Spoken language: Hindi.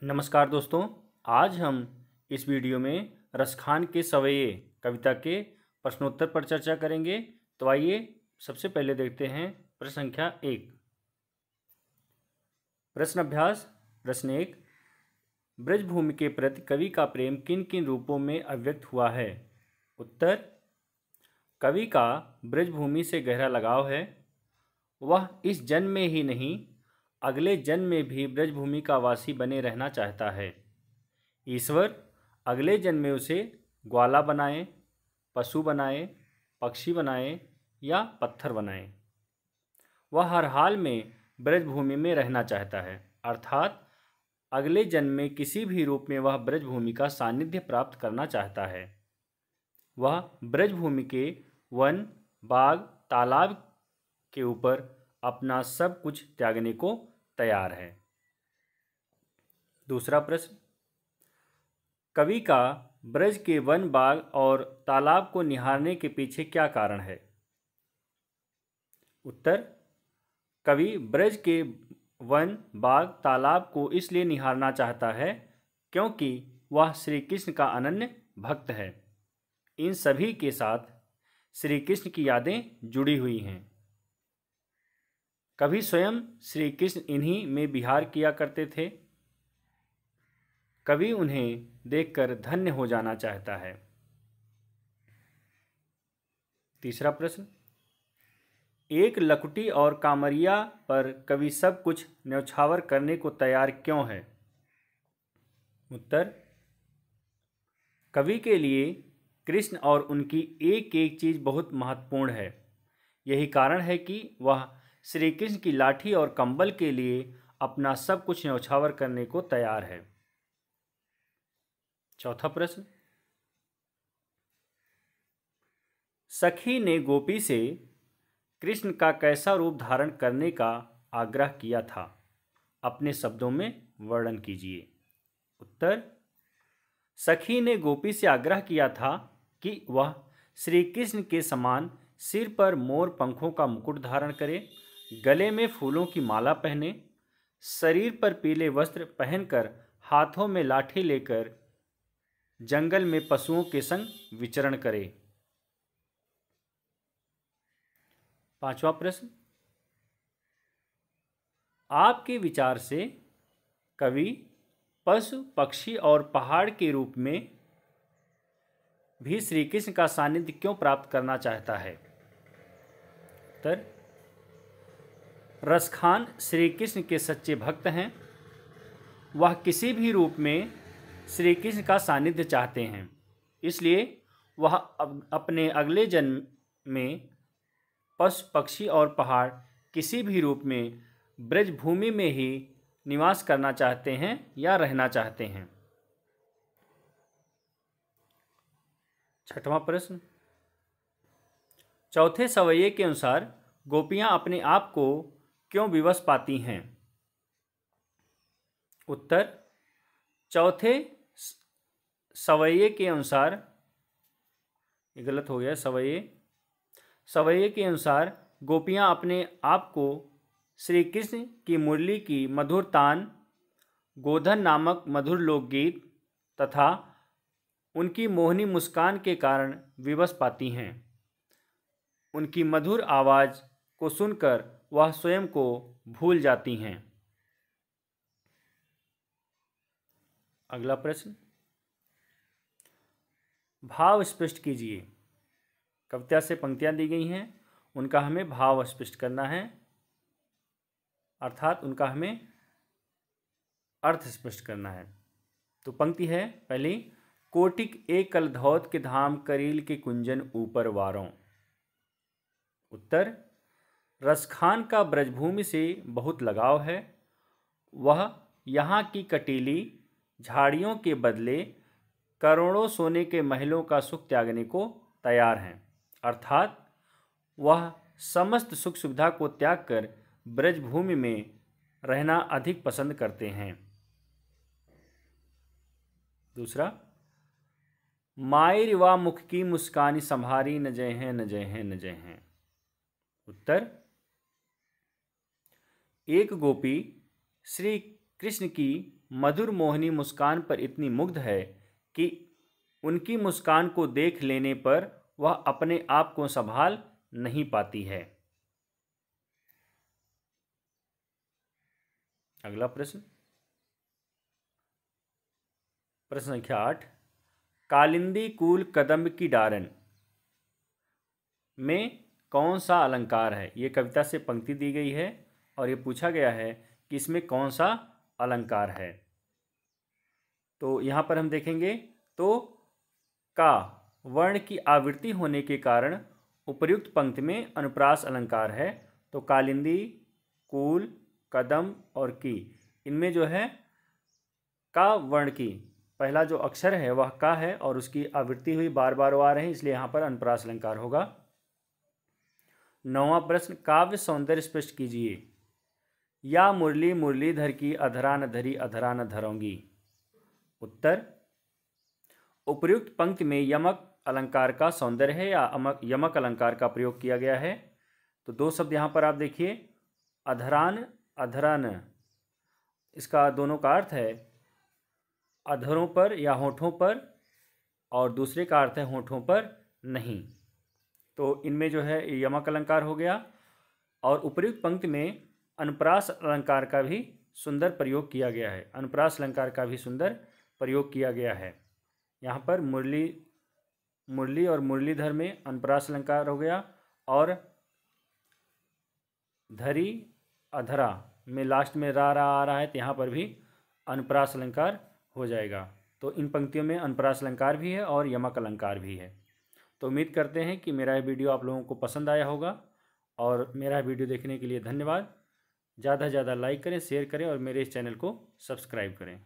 नमस्कार दोस्तों। आज हम इस वीडियो में रसखान के सवैये कविता के प्रश्नोत्तर पर चर्चा करेंगे। तो आइए सबसे पहले देखते हैं प्रश्न संख्या 1। प्रश्न अभ्यास प्रश्न 1। ब्रजभूमि के प्रति कवि का प्रेम किन किन रूपों में अभिव्यक्त हुआ है? उत्तर: कवि का ब्रजभूमि से गहरा लगाव है। वह इस जन्म में ही नहीं अगले जन्म में भी ब्रजभूमि का वासी बने रहना चाहता है। ईश्वर अगले जन्म में उसे ग्वाला बनाए, पशु बनाए, पक्षी बनाए या पत्थर बनाए। वह हर हाल में ब्रजभूमि में रहना चाहता है, अर्थात अगले जन्म में किसी भी रूप में वह ब्रजभूमि का सानिध्य प्राप्त करना चाहता है। वह ब्रजभूमि के वन, बाग, तालाब के ऊपर अपना सब कुछ त्यागने को तैयार है। दूसरा प्रश्न: कवि का ब्रज के वन, बाग और तालाब को निहारने के पीछे क्या कारण है? उत्तर: कवि ब्रज के वन, बाग, तालाब को इसलिए निहारना चाहता है क्योंकि वह श्री कृष्ण का अनन्य भक्त है। इन सभी के साथ श्री कृष्ण की यादें जुड़ी हुई हैं। कभी स्वयं श्री कृष्ण इन्हीं में विहार किया करते थे। कवि उन्हें देखकर धन्य हो जाना चाहता है। तीसरा प्रश्न: एक लकुटी और कामरिया पर कवि सब कुछ न्यौछावर करने को तैयार क्यों है? उत्तर: कवि के लिए कृष्ण और उनकी एक एक चीज बहुत महत्वपूर्ण है। यही कारण है कि वह श्री कृष्ण की लाठी और कंबल के लिए अपना सब कुछ न्यौछावर करने को तैयार है। चौथा प्रश्न: सखी ने गोपी से कृष्ण का कैसा रूप धारण करने का आग्रह किया था? अपने शब्दों में वर्णन कीजिए। उत्तर: सखी ने गोपी से आग्रह किया था कि वह श्री कृष्ण के समान सिर पर मोर पंखों का मुकुट धारण करे, गले में फूलों की माला पहने, शरीर पर पीले वस्त्र पहनकर हाथों में लाठी लेकर जंगल में पशुओं के संग विचरण करे। पांचवा प्रश्न: आपके विचार से कवि पशु, पक्षी और पहाड़ के रूप में भी श्री कृष्ण का सानिध्य क्यों प्राप्त करना चाहता है? उत्तर: रसखान श्री कृष्ण के सच्चे भक्त हैं। वह किसी भी रूप में श्री कृष्ण का सानिध्य चाहते हैं, इसलिए वह अपने अगले जन्म में पशु, पक्षी और पहाड़ किसी भी रूप में ब्रजभूमि में ही निवास करना चाहते हैं या रहना चाहते हैं। छठवां प्रश्न: चौथे सवैये के अनुसार गोपियां अपने आप को क्यों विवश पाती हैं? उत्तर: चौथे सवैये के अनुसार, ये गलत हो गया, सवैये के अनुसार गोपियां अपने आप को श्री कृष्ण की मुरली की मधुर तान, गोधन नामक मधुर लोकगीत तथा उनकी मोहनी मुस्कान के कारण विवश पाती हैं। उनकी मधुर आवाज़ को सुनकर वह स्वयं को भूल जाती हैं। अगला प्रश्न: भाव स्पष्ट कीजिए। कविता से पंक्तियां दी गई हैं, उनका हमें भाव स्पष्ट करना है, अर्थात उनका हमें अर्थ स्पष्ट करना है। तो पंक्ति है पहली: कोटिक एक कलधौत के धाम, करील के कुंजन ऊपर वारों। उत्तर: रसखान का ब्रजभूमि से बहुत लगाव है। वह यहाँ की कटीली झाड़ियों के बदले करोड़ों सोने के महलों का सुख त्यागने को तैयार हैं, अर्थात वह समस्त सुख सुविधा को त्याग कर ब्रजभूमि में रहना अधिक पसंद करते हैं। दूसरा: मायरिवा मुख की मुस्कानी संभारी, न जय हैं न जय हैं न जय हैं। उत्तर: एक गोपी श्री कृष्ण की मधुर मोहिनी मुस्कान पर इतनी मुग्ध है कि उनकी मुस्कान को देख लेने पर वह अपने आप को संभाल नहीं पाती है। अगला प्रश्न, प्रश्न संख्या 8, कालिंदी कूल कदम्ब की डारन में कौन सा अलंकार है? ये कविता से पंक्ति दी गई है और ये पूछा गया है कि इसमें कौन सा अलंकार है। तो यहाँ पर हम देखेंगे तो का वर्ण की आवृत्ति होने के कारण उपर्युक्त पंक्ति में अनुप्रास अलंकार है। तो कालिंदी, कूल, कदम और की, इनमें जो है का वर्ण की पहला जो अक्षर है वह का है और उसकी आवृत्ति हुई बार बार आ रहे हैं, इसलिए यहाँ पर अनुप्रास अलंकार होगा। 9वां प्रश्न, काव्य सौंदर्य स्पष्ट कीजिए। या मुरली मुरलीधर की अधरा न धरी अधरा न धरोंगी। उत्तर, उपर्युक्त पंक्ति में यमक अलंकार का सौंदर्य है या यमक अलंकार का प्रयोग किया गया है। तो दो शब्द यहाँ पर आप देखिए, अधरान अधरन, इसका दोनों का अर्थ है अधरों पर या होठों पर, और दूसरे का अर्थ है होठों पर नहीं। तो इनमें जो है यमक अलंकार हो गया। और उपर्युक्त पंक्ति में अनुप्रास अलंकार का भी सुंदर प्रयोग किया गया है। अनुप्रास अलंकार का भी सुंदर प्रयोग किया गया है। यहाँ पर मुरली और मुरलीधर में अनुप्रास अलंकार हो गया, और धरी अधरा में लास्ट में रा आ रहा है, तो यहाँ पर भी अनुप्रास अलंकार हो जाएगा। तो इन पंक्तियों में अनुप्रास अलंकार भी है और यमक अलंकार भी है। तो उम्मीद करते हैं कि मेरा ये वीडियो आप लोगों को पसंद आया होगा, और मेरा वीडियो देखने के लिए धन्यवाद। ज़्यादा से ज़्यादा लाइक करें, शेयर करें और मेरे इस चैनल को सब्सक्राइब करें।